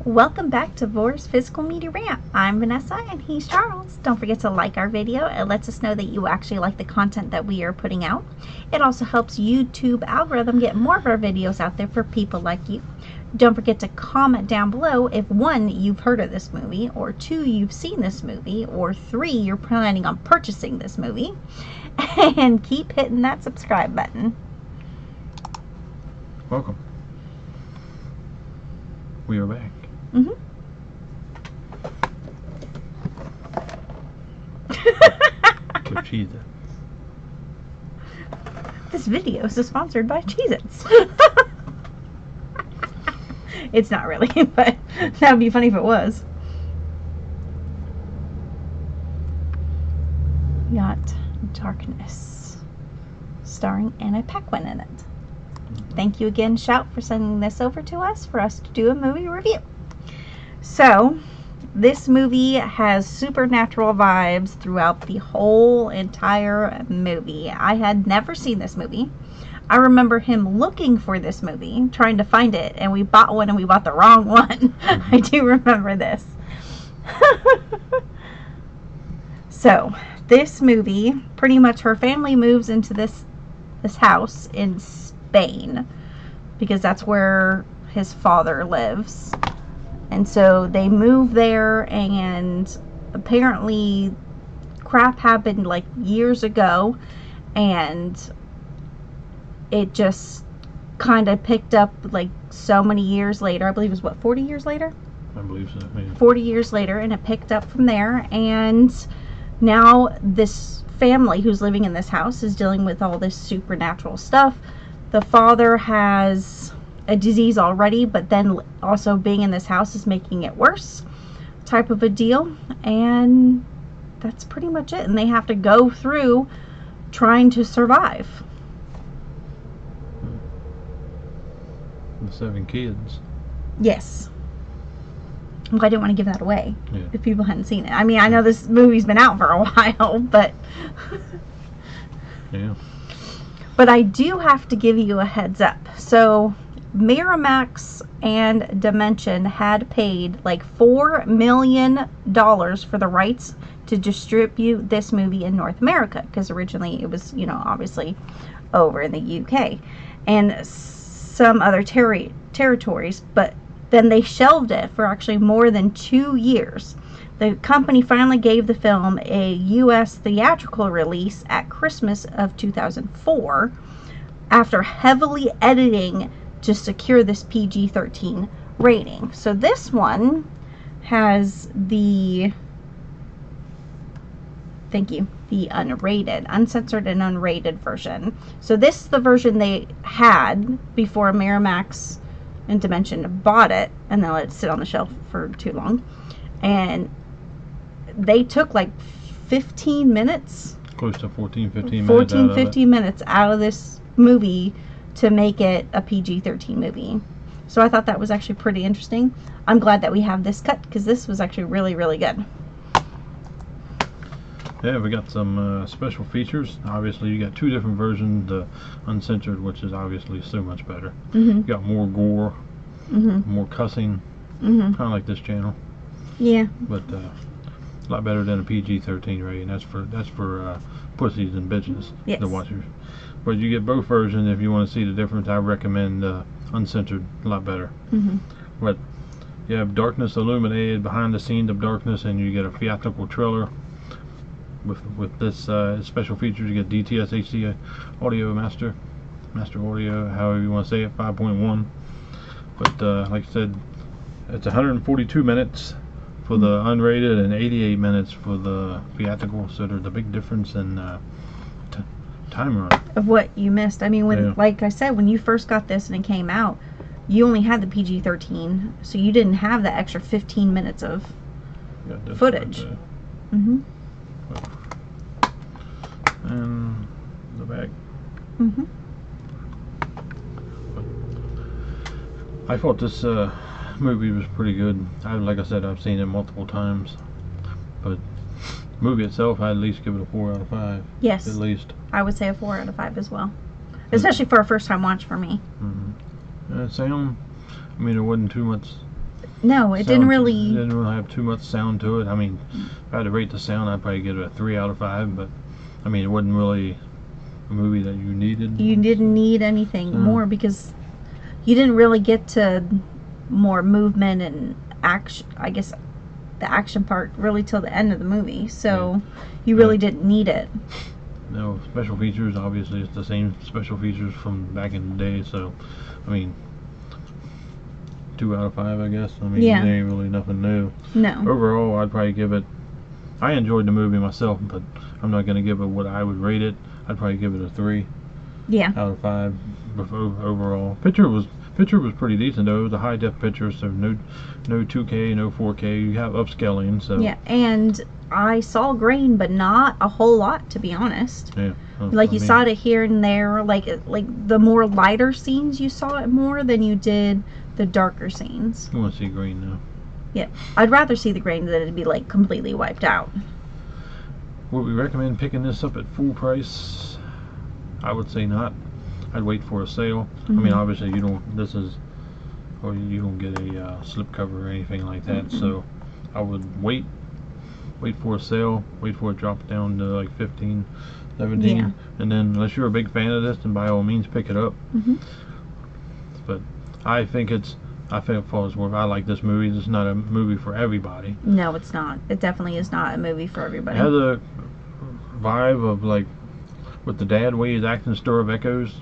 Welcome back to Vor's Physical Media Rant. I'm Vanessa and he's Charles. Don't forget to like our video. It lets us know that you actually like the content that we are putting out. It also helps YouTube algorithm get more of our videos out there for people like you. Don't forget to comment down below if 1, you've heard of this movie, or 2, you've seen this movie, or 3, you're planning on purchasing this movie. And keep hitting that subscribe button. Welcome. We are back. With Cheez-Its. This video is sponsored by Cheez-Its. It's not really, but that would be funny if it was. Got Darkness, starring Anna Paquin in it. Thank you again, Shout, for sending this over to us for us to do a movie review. So, this movie has supernatural vibes throughout the whole entire movie. I had never seen this movie. I remember him looking for this movie, trying to find it, and we bought one and we bought the wrong one. I do remember this. So, this movie, pretty much her family moves into this house in Spain, because that's where his father lives. And so they move there, and apparently crap happened like years ago, and it just kind of picked up like so many years later. I believe it was, what, 40 years later? I believe so, yeah. 40 years later, and it picked up from there. And now this family who's living in this house is dealing with all this supernatural stuff. The father has a disease already, but then also being in this house is making it worse, type of a deal. And that's pretty much it. And they have to go through trying to survive. The 7 kids. Yes. Well, I didn't want to give that away, yeah, if people hadn't seen it. I mean, I know this movie's been out for a while, but yeah. But I do have to give you a heads up. So Miramax and Dimension had paid like $4 million for the rights to distribute this movie in North America, because originally it was, you know, obviously over in the UK and some other territories, but then they shelved it for actually more than 2 years. The company finally gave the film a U.S. theatrical release at Christmas of 2004 after heavily editing to secure this PG-13 rating. So this one has the, thank you, the unrated, uncensored and unrated version. So this is the version they had before Miramax and Dimension bought it and then let it sit on the shelf for too long. And they took like 15 minutes, Close to 15 minutes 15 minutes out of this movie to make it a PG-13 movie. So I thought that was actually pretty interesting. I'm glad that we have this cut, because this was actually really, really good. Yeah, we got some special features. Obviously, you got 2 different versions. The uncensored, which is obviously so much better. You got more gore, more cussing, kind of like this channel. Yeah. But a lot better than a PG-13 rating. That's for pussies and bitches, yes, the watchers. But you get both versions if you want to see the difference. I recommend uncensored, a lot better. But you have Darkness Illuminated, behind the scenes of Darkness, and you get a theatrical trailer. With this special features, you get DTS HD audio master audio, however you want to say it, 5.1. But like I said, it's 142 minutes for the unrated and 88 minutes for the theatrical. So there's a big difference in time run of what you missed. I mean, when, yeah, like I said, when you first got this and it came out, you only had the PG-13, so you didn't have the extra 15 minutes of footage. Right, and the back. I thought this movie was pretty good. Like I said, I've seen it multiple times, but movie itself, I'd at least give it a 4 out of 5. Yes, at least I would say a 4 out of 5 as well, especially for a first time watch for me. Sound, I mean, there wasn't too much No, it didn't really. Didn't really have too much sound to it. I mean, if I had to rate the sound, I'd probably give it a 3 out of 5. But I mean, it wasn't really a movie that you needed. You didn't need anything more because you didn't really get to more movement and action. I guess the action part really till the end of the movie. So you really didn't need it. No special features. Obviously, it's the same special features from back in the day. So, I mean, 2 out of 5, I guess. I mean, there ain't really nothing new. No. Overall, I'd probably give it. I enjoyed the movie myself, but I'm not gonna give it what I would rate it. I'd probably give it a 3. Yeah. Out of 5. Overall, picture was pretty decent though. It was a high def picture, so no 2K, no 4K. You have upscaling, so. Yeah, and I saw grain, but not a whole lot, to be honest. Yeah. Like you saw it here and there. Like the more lighter scenes, you saw it more than you did the darker scenes. I want to see green now. Yeah, I'd rather see the grain than it'd be like completely wiped out. Would we recommend picking this up at full price? I would say not. I'd wait for a sale. I mean, obviously you don't. This is, or you don't get a slipcover or anything like that. So I would wait for a sale. Wait for it to drop down to like 15, 17, and then unless you're a big fan of this, then by all means pick it up. But I think it falls worth. I like this movie. This is not a movie for everybody. No, it's not. It definitely is not a movie for everybody. It has a vibe of like with the dad way he's acting, Stir of Echoes,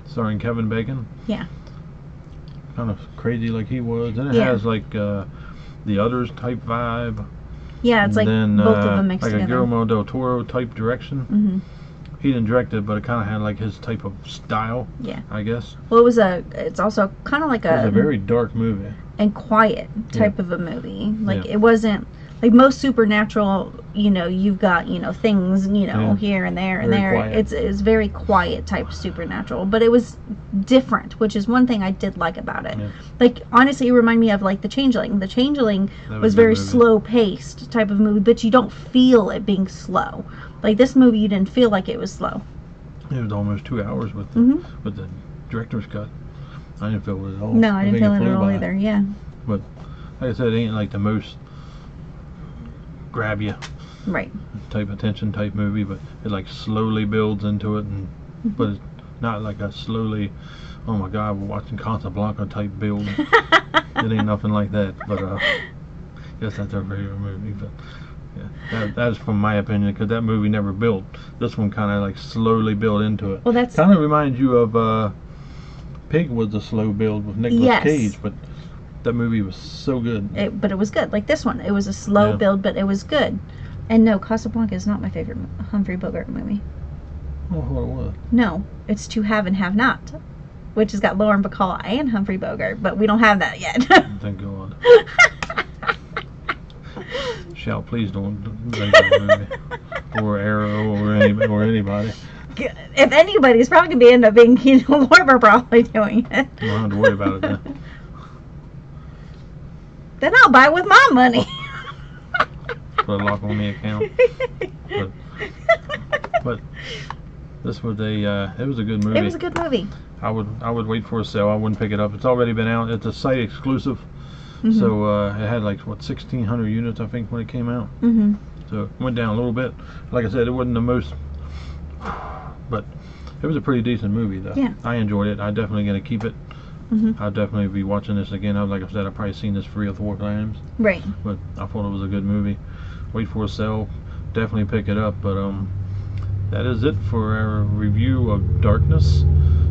starring Kevin Bacon. Yeah. Kind of crazy like he was. And it has like the Others type vibe. Yeah, it's like both of them mixed like together. Like a Guillermo del Toro type direction. He didn't direct it, but it kind of had like his type of style. Yeah. I guess. Well, it's also kind of like it was a very dark movie. And quiet type of a movie. Like it wasn't like most supernatural, you've got, things, here and there and there. Quiet. It's very quiet type supernatural, but it was different, which is one thing I did like about it. Like honestly, it reminded me of like The Changeling. The Changeling was very slow paced type of movie, but you don't feel it being slow. Like this movie, you didn't feel like it was slow. It was almost 2 hours with the director's cut. I didn't feel it at all. No, I didn't feel it at all either. Yeah. But like I said, it ain't like the most grab you type attention type movie, but it like slowly builds into it, and but it's not like a slowly, oh my god, we're watching Casablanca type build. It ain't nothing like that. But guess that's our favorite movie. But yeah, that's from my opinion, because that movie never built. This one kind of like slowly built into it. Well, that's kind of reminds you of Pig was a slow build with Nicolas Cage, but that movie was so good. But it was good. Like this one, it was a slow build, but it was good. And no, Casablanca is not my favorite Humphrey Bogart movie. Oh, what it was? No, it's To Have and Have Not, which has got Lauren Bacall and Humphrey Bogart, but we don't have that yet. Thank God. Shall please don't make that movie, or Arrow, or anybody. If anybody's probably going to end up being, Lauren probably doing it. You don't have to worry about it then. Then I'll buy it with my money. Put a lock on the account. But this was it was a good movie. It was a good movie. I would wait for a sale. I wouldn't pick it up. It's already been out. It's a site exclusive. So it had like 1,600 units I think when it came out. So it went down a little bit. Like I said, it wasn't the most, but it was a pretty decent movie though. Yeah. I enjoyed it. I'm definitely gonna keep it. I'll definitely be watching this again. Like I said, I've probably seen this 3 or 4 times. Right. But I thought it was a good movie. Wait for a sale. Definitely pick it up. But that is it for our review of Darkness,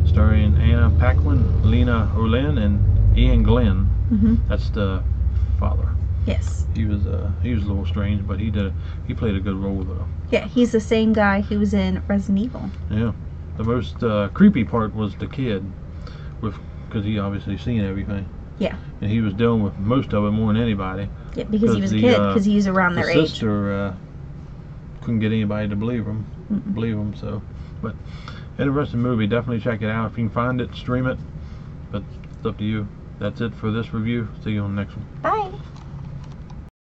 starring Anna Paquin, Lena Olin, and Ian Glenn. That's the father. Yes. He was a little strange, but he played a good role though. Yeah, he's the same guy who was in Resident Evil. Yeah. The most creepy part was the kid, because he obviously seen everything. Yeah. And he was dealing with most of it more than anybody. Yeah, because he was a kid, because he was around their age. His sister couldn't get anybody to believe him. So, but interesting movie. Definitely check it out if you can find it. Stream it. But it's up to you. That's it for this review. See you on the next one. Bye.